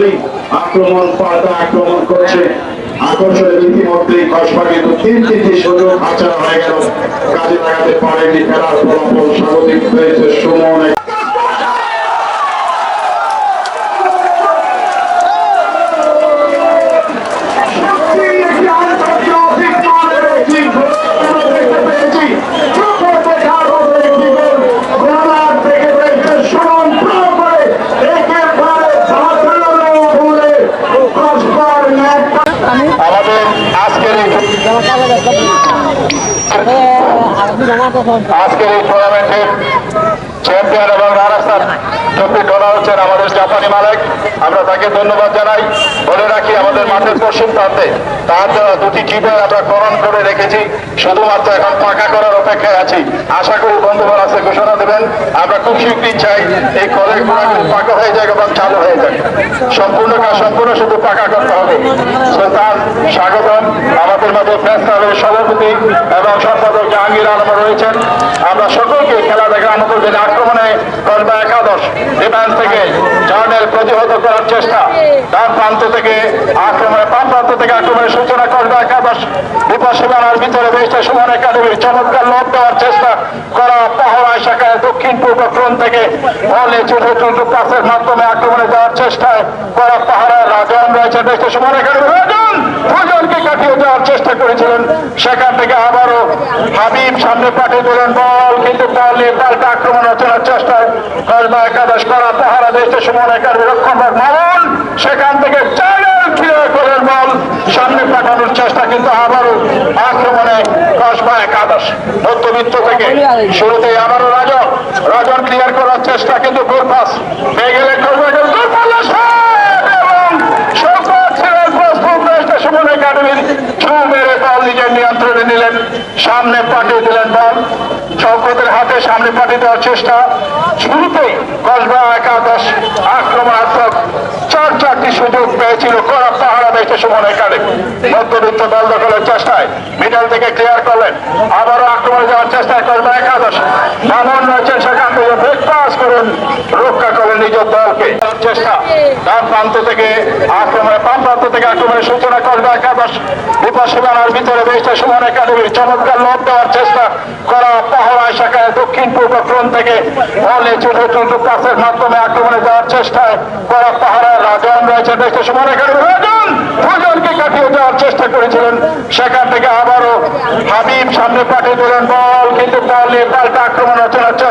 যখনই পাল্টা আক্রমণ করেছে আকর্ষণের ইতিমধ্যেই কসবা কিন্তু তিনটি সুযোগ হাতছাড়া হয়ে গেল, কাজে লাগাতে পারেনি। খেলার ফলাফল স্বাগতিক হয়েছে সুমন। আমাদের আজকের এই টুর্নামেন্টের চ্যাম্পিয়ন এবং রানার্স ট্রফি তোলা হচ্ছেন আমাদের জাপানি মালিক। আমরা তাকে ধন্যবাদ জানাই। বলে রাখি, আমাদের মাঠের পশ্চিম প্রান্তে তার দুটি টিউবওয়েল আমরা খনন করে রেখেছি, শুধুমাত্র এখন পাকা করার অপেক্ষায় আছি। আশা করি বন্ধুগণ আছে ঘোষণা দেবেন। আমরা খুব শীঘ্রই চাই এই কলেজগুলো পাকা হয়ে যাক এবং চালু হয়ে যাক। সম্পূর্ণ কাজ সম্পূর্ণ শুধু পাকা করতে হবে। সুলতান স্বাগতম। আমাদের মাঝে প্রেস ক্লাবের সভাপতি এবং সম্পাদক জাহাঙ্গীর আলম রয়েছেন। আমরা সকলকে খেলা দেখার আমন্ত্রণ জানাই। আক্রমণে কসবা একাদশ ডিফেন্স থেকে জার্নের প্রতিহত করার চেষ্টা, ডান প্রান্ত থেকে আক্রমণে বাম প্রান্ত থেকে আক্রমণের সূচনা কসবা একাদশ বিপসীমানার ভিতরে বেশটা সুমন একাডেমির চমৎকার লোভ দেওয়ার চেষ্টা করা পাহাড় শাখায় দক্ষিণ পূর্ব ফ্রন্ট থেকে বলে ছোট ছোট পাসের মাধ্যমে আক্রমণে যাওয়ার চেষ্টায় করা পাহাড়ের রাজন রয়েছে বেশটা সুমন একাডেমি। দুজনকে কাটিয়ে যাওয়ার চেষ্টা করেছিলেন, সেখান থেকে আবারও হাবিব সামনে পাঠিয়ে দিলেন বল, কিন্তু বল নিয়ে পাল্টা আক্রমণ রচনার চেষ্টায় কসবা একাদশ করা পাহারা দেশে সুমন একাডেমি রক্ষণভাগ মামুন সেখান থেকে করেন বল সামনে পাঠানোর চেষ্টা, কিন্তু আবারও আক্রমণে কসবা একাদশ মধ্যবিত্ত থেকে শুরুতেই আবারও রাজন ক্লিয়ার করার চেষ্টা, কিন্তু গোল পাস পেয়ে গেলেন সুমন একাডেমির ছু মেরে বল নিজের নিয়ন্ত্রণে নিলেন, সামনে পাঠিয়ে দিলেন বল শওকতের হাতে, সামনে পাঠিয়ে দেওয়ার চেষ্টা। শুরুতেই কসবা একাদশ আক্রমণাত্মক চারটি সুযোগ পেয়েছিল করা পাহারা দেশে সুমন একাডেমি। মধ্যবিত্ত দল দখলের চেষ্টায় মিডল থেকে ক্লিয়ার করলেন, আবারও আক্রমণে যাওয়ার চেষ্টায় কসবা একাদশ মামুন রয়েছেন, সেখান থেকে ব্রেক পাস করেন, রক্ষা করেন নিজের দলকে। চেষ্টা ডান প্রান্ত থেকে আক্রমণে বাম প্রান্ত থেকে আক্রমণের সূচনা কসবা একাদশ বিপসীমানার ভিতরে বেশটা সুমন একাডেমির চমৎকার লোভ দেওয়ার চেষ্টা করা পাহাড় শাখায় দক্ষিণ পূর্ব ফ্রন্ট থেকে বলে ছোট ছোট পাসের মাধ্যমে আক্রমণে যাওয়ার চেষ্টায় করা পাহাড়ের রাজন রয়েছে বেশটা সুমন একাডেমি। দুজনকে কাটিয়ে যাওয়ার চেষ্টা করেছিলেন, সেখান থেকে আবারও হাবিব সামনে পাঠিয়ে দিলেন বল, কিন্তু বল নিয়ে পাল্টা আক্রমণ রচনার চেষ্টা।